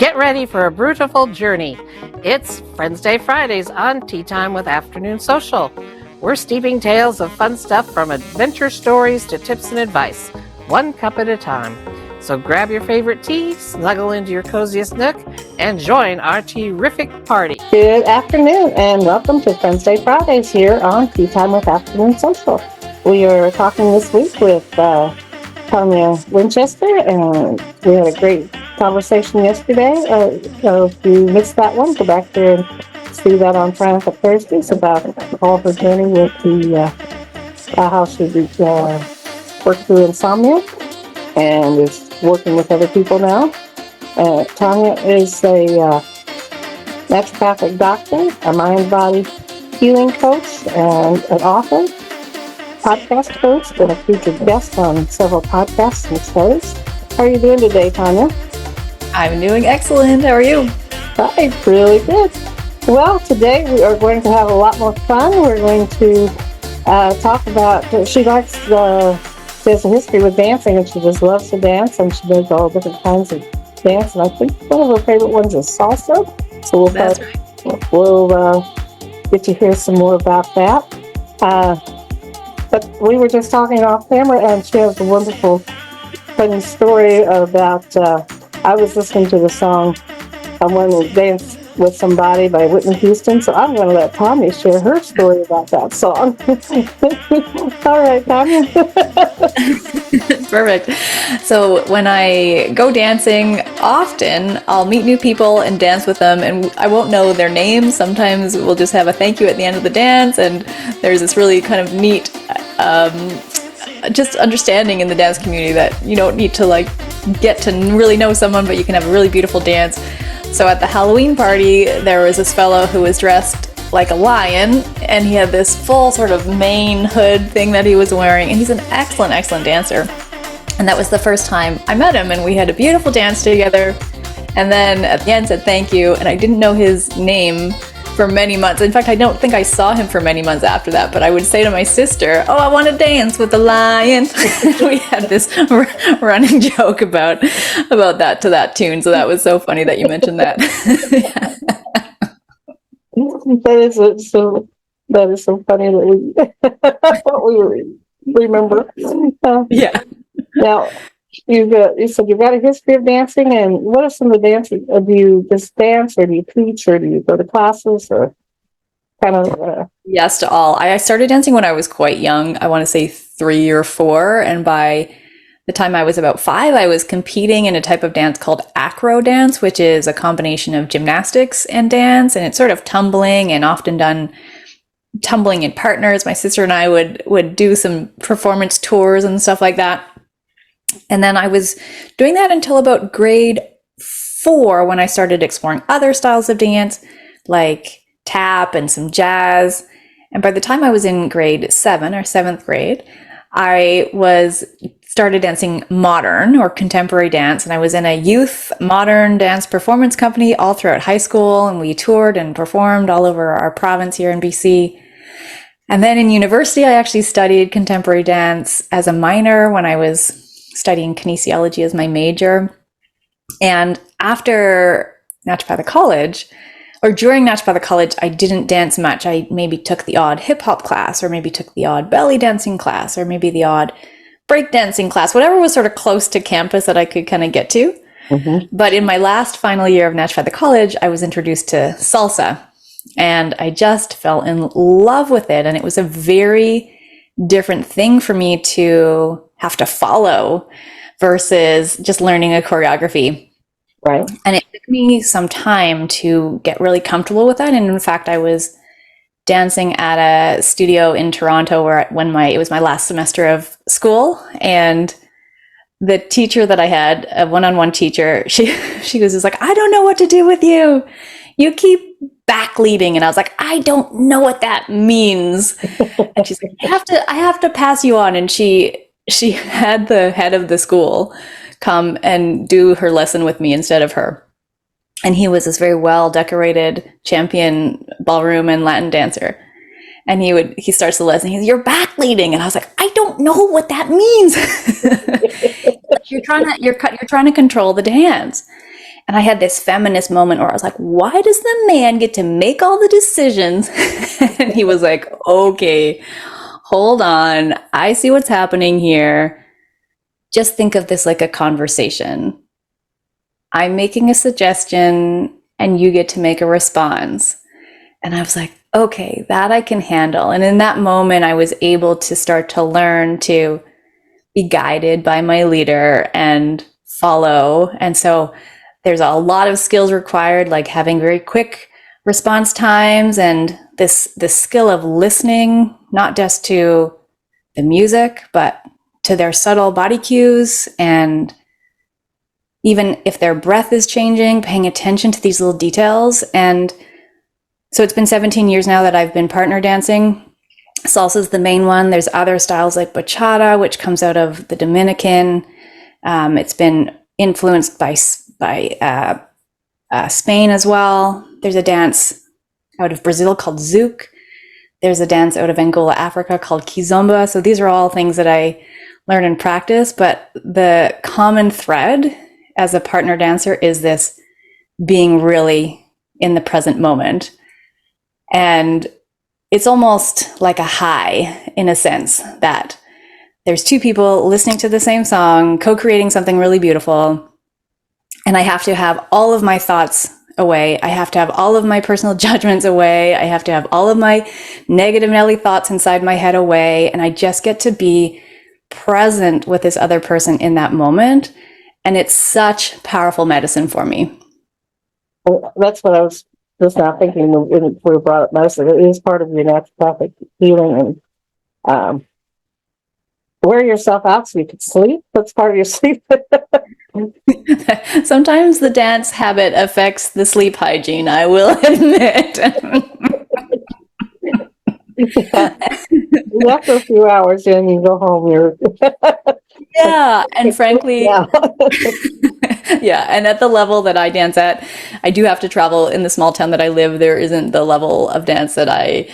Get ready for a beautiful journey. It's Friends Day Fridays on Tea Time with Afternoon Social. We're steeping tales of fun stuff from adventure stories to tips and advice, one cup at a time. So grab your favorite tea, snuggle into your coziest nook, and join our terrific party. Good afternoon, and welcome to Friends Day Fridays here on Tea Time with Afternoon Social. We are talking this week with Tonia Winchester, and we had a great conversation yesterday. So if you missed that one, go back there and see that on Triumphant Thursdays about all of her journey with the how she worked through insomnia and is working with other people now. Tonia is a naturopathic doctor, a mind-body healing coach, and an author, podcast host, and a featured guest on several podcasts and shows. How are you doing today, Tonia? I'm doing excellent. How are you? Hi, really good. Well, today we are going to have a lot more fun. We're going to talk about, she has a history with dancing, and she just loves to dance, and she does all different kinds of dance, and I think one of her favorite ones is salsa. So we'll get to hear some more about that. But we were just talking off camera, and she has a wonderful, funny story about, I was listening to the song I Want to Dance with Somebody by Whitney Houston, so I'm going to let Tonia share her story about that song. All right, Tonia. Perfect. So when I go dancing, often I'll meet new people and dance with them, and I won't know their names. Sometimes we'll just have a thank you at the end of the dance, and there's this really kind of neat just understanding in the dance community that you don't need to get to really know someone, but you can have a really beautiful dance. So at the Halloween party, there was this fellow who was dressed like a lion, and he had this full sort of mane hood thing that he was wearing, and he's an excellent, excellent dancer. And that was the first time I met him, and we had a beautiful dance together. And then at the end said thank you, and I didn't know his name for many months. In fact, I don't think I saw him for many months after that, but I would say to my sister, "Oh, I want to dance with the lion." We had this running joke about that to that tune, so that was so funny that you mentioned that. That is so funny that we remember. Yeah. Now, you said you've got a history of dancing, and what are some of the dances? Do you just dance, or do you teach, or do you go to classes, or kind of? Yes to all. I started dancing when I was quite young. I want to say 3 or 4, and by the time I was about 5, I was competing in a type of dance called acro dance, which is a combination of gymnastics and dance, and it's sort of tumbling, and often done tumbling in partners. My sister and I would do some performance tours and stuff like that. And then I was doing that until about grade 4, when I started exploring other styles of dance, like tap and some jazz. And by the time I was in grade 7 or 7th grade, I started dancing modern or contemporary dance. And I was in a youth modern dance performance company all throughout high school. And we toured and performed all over our province here in BC. And then in university, I actually studied contemporary dance as a minor when I was studying kinesiology as my major. And after naturopathic college, or during naturopathic college, I didn't dance much. I maybe took the odd hip hop class, or maybe took the odd belly dancing class, or maybe the odd break dancing class, whatever was sort of close to campus that I could kind of get to. Mm-hmm. But in my last final year of naturopathic college, I was introduced to salsa, and I just fell in love with it. And it was a very different thing for me to have to follow versus just learning a choreography. Right. And it took me some time to get really comfortable with that. And in fact, I was dancing at a studio in Toronto it was my last semester of school, and the teacher that I had, a one-on-one teacher, she was just like, "I don't know what to do with you. You keep back leading." And I was like, "I don't know what that means." And she's like, I have to pass you on. And she had the head of the school come and do her lesson with me instead of her. And he was this very well decorated champion ballroom and Latin dancer. And he starts the lesson. He's, "You're back leading." And I was like, "I don't know what that means." You're trying to control the dance. And I had this feminist moment where I was like, why does the man get to make all the decisions? And he was like, okay, hold on. I see what's happening here. Just think of this like a conversation. I'm making a suggestion and you get to make a response. And I was like, okay, that I can handle. And in that moment, I was able to start to learn to be guided by my leader and follow. And so there's a lot of skills required, like having very quick response times and this skill of listening, not just to the music, but to their subtle body cues. And even if their breath is changing, paying attention to these little details. And so it's been 17 years now that I've been partner dancing. Salsa is the main one. There's other styles like bachata, which comes out of the Dominican. It's been influenced by Spain as well. There's a dance out of Brazil called zouk. There's a dance out of Angola, Africa called kizomba. So these are all things that I learn and practice. But the common thread as a partner dancer is this being really in the present moment. And it's almost like a high in a sense that there's two people listening to the same song, co-creating something really beautiful. And I have to have all of my thoughts away. I have to have all of my personal judgments away. I have to have all of my negative Nelly thoughts inside my head away. And I just get to be present with this other person in that moment. And it's such powerful medicine for me. Well, that's what I was just now thinking when we brought up medicine. It is part of your naturopathic healing, and wear yourself out so you can sleep. That's part of your sleep. Sometimes the dance habit affects the sleep hygiene, I will admit. After a few hours in, you go home, you're yeah, and frankly, yeah. yeah, and at the level that I dance at, I do have to travel. In the small town that I live, there isn't the level of dance that I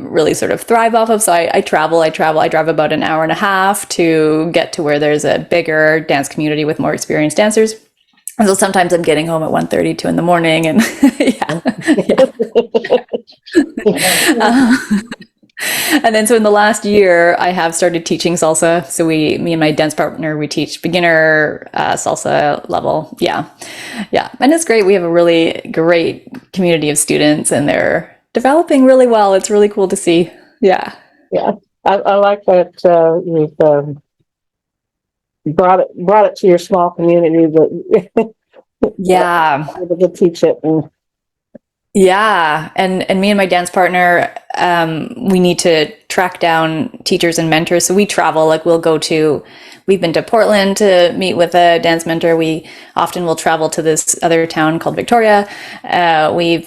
really sort of thrive off of. So I travel. I drive about an hour and a half to get to where there's a bigger dance community with more experienced dancers. And so sometimes I'm getting home at 1:30, 2 in the morning, and yeah. And then so in the last year, I have started teaching salsa. So me and my dance partner, we teach beginner salsa level. Yeah. And it's great. We have a really great community of students and they're developing really well. It's really cool to see. Yeah. I like that you've brought it to your small community that yeah, able to teach it. And me and my dance partner, we need to track down teachers and mentors. So we travel, like we've been to Portland to meet with a dance mentor. We often will travel to this other town called Victoria. We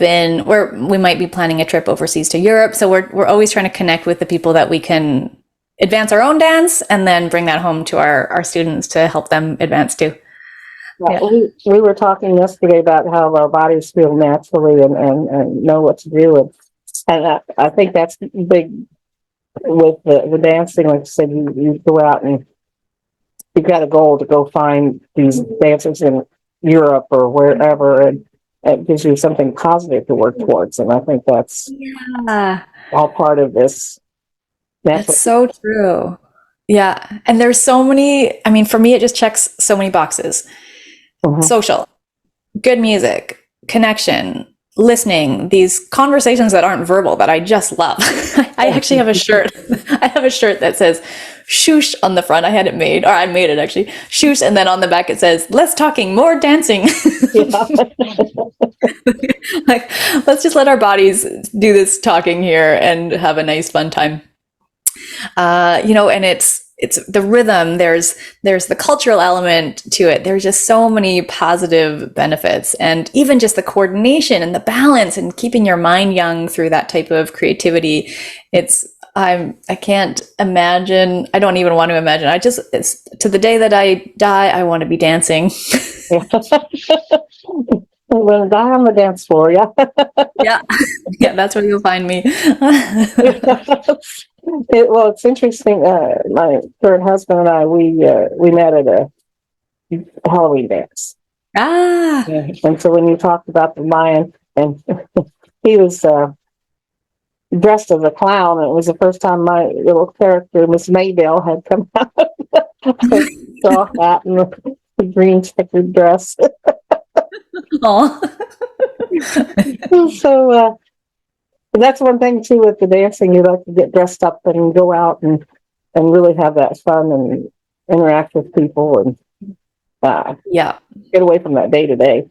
might be planning a trip overseas to Europe. So we're always trying to connect with the people that we can advance our own dance and then bring that home to our students to help them advance too. Yeah. We were talking yesterday about how our bodies feel naturally and know what to do, and I think that's big with the dancing. Like I said, you go out and you've got a goal to go find these dancers in Europe or wherever, and it gives you something positive to work towards. And I think that's all part of this. That's so true. Yeah, and there's so many. I mean, for me, it just checks so many boxes. Mm-hmm. Social, good music, connection, listening, these conversations that aren't verbal that I just love. I actually have a shirt. I have a shirt that says "shoosh" on the front. I had it made, or I made it actually. Shoosh, and then on the back it says "less talking, more dancing." Like, let's just let our bodies do this talking here and have a nice fun time. And it's the rhythm, there's the cultural element to it. There's just so many positive benefits, and even just the coordination and the balance and keeping your mind young through that type of creativity. I can't imagine. I don't even want to imagine. It's to the day that I die, I want to be dancing. I'm going to die on the dance floor. Yeah, that's where you'll find me. Well, it's interesting. My current husband and I, we met at a Halloween dance, Ah, Yeah. And so when you talked about the lion, and he was dressed as a clown, and it was the first time my little character, Miss Maybelle, had come out of a straw hat and a green checkered dress. aw. So that's one thing too with the dancing. You like to get dressed up and go out and really have that fun and interact with people and Yeah. get away from that day to day.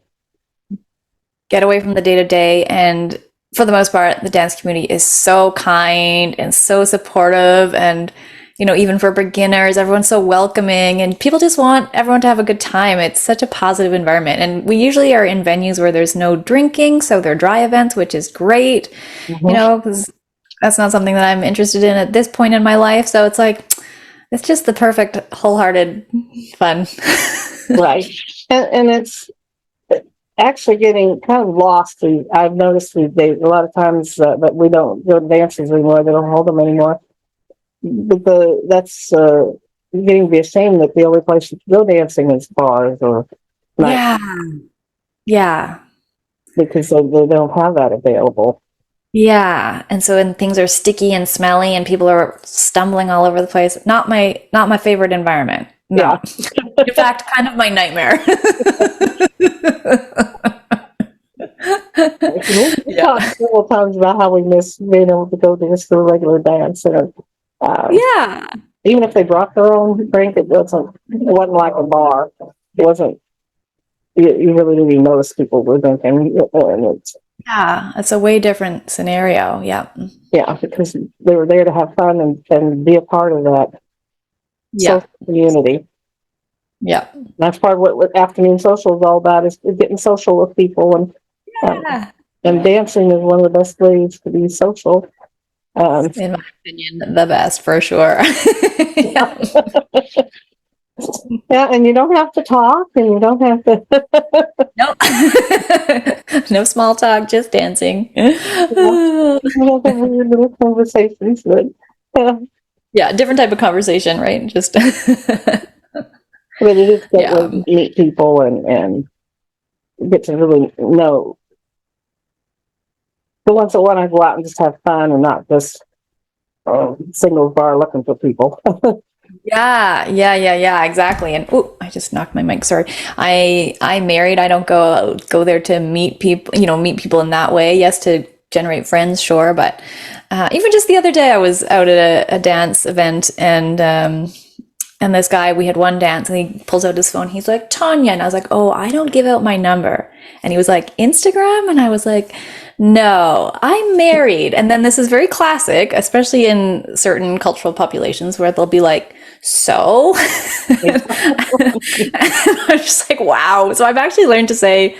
Get away from the day to day. And for the most part, the dance community is so kind and so supportive. And, you know, even for beginners, everyone's so welcoming and people just want everyone to have a good time. It's such a positive environment. And we usually are in venues where there's no drinking. So they're dry events, which is great, Mm-hmm. you know, because that's not something that I'm interested in at this point in my life. So it's like, it's just the perfect wholehearted fun. Right. And it's actually getting kind of lost. I've noticed these days a lot of times that we don't go to dances anymore. They don't hold them anymore. But that's getting to be ashamed that the only place you can go dancing is bars or night, Yeah. Yeah. because they don't have that available. Yeah. And so when things are sticky and smelly and people are stumbling all over the place, not my favorite environment. No. Yeah. In fact, kind of my nightmare. We talked several times about how we miss being able to go dance to a regular dance. And, Yeah. even if they brought their own drink, it wasn't like a bar. It wasn't. You really didn't even notice people were drinking. And it's, Yeah. It's a way different scenario. Yeah. yeah, because they were there to have fun and be a part of that Yeah. social community. Yeah. That's part of what afternoon social is all about, is getting social with people. Yeah. And dancing is one of the best ways to be social. In my opinion, the best for sure. Yeah. Yeah, and you don't have to talk, and you don't have to. Nope. No small talk, just dancing. You have weird little conversations. But, Yeah, different type of conversation, right? Just but it is good Yeah. to meet people and get to really know the ones that want to go out and just have fun and not just singles bar looking for people. Yeah, exactly. And oh, I just knocked my mic. Sorry. I'm married. I don't go there to meet people, meet people in that way. Yes, to generate friends, sure, but even just the other day, I was out at a dance event, and this guy, we had one dance, and he pulls out his phone. He's like, Tonia, and I was like, oh, I don't give out my number. And he was like, Instagram, and I was like, no, I'm married. And then this is very classic, especially in certain cultural populations, where they'll be like, so? And I'm just like, wow. So I've actually learned to say,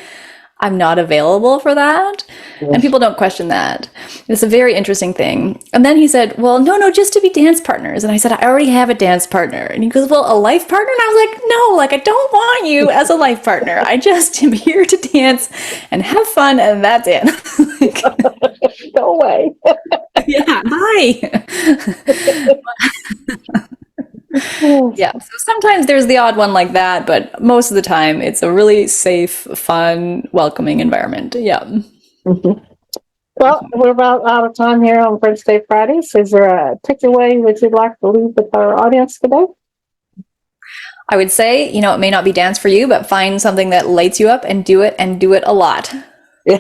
I'm not available for that. And people don't question that. It's a very interesting thing. And then he said, well, no, just to be dance partners. And I said, I already have a dance partner. And he goes, well, a life partner? And I was like, no, I don't want you as a life partner. I just am here to dance and have fun. And that's it. Go away. Yeah, bye. Yeah, so sometimes there's the odd one like that, but most of the time it's a really safe, fun, welcoming environment. Yeah. Mm-hmm. Well, we're about out of time here on French Day Fridays. Is there a takeaway that you'd like to leave with our audience today? I would say, it may not be dance for you, but find something that lights you up and do it a lot. Yeah.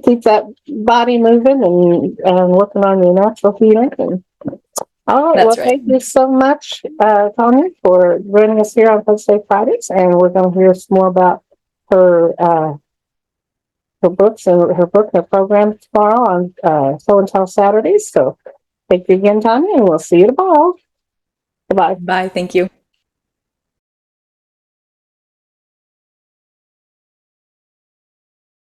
Keep that body moving and working on your natural healing. All right. That's Well, right. thank you so much, Tonia, for joining us here on Thursday Fridays. And we're going to hear some more about her books and her program tomorrow on Show and Tell Saturdays. So thank you again, Tonia, and we'll see you tomorrow. Goodbye. Bye. Thank you.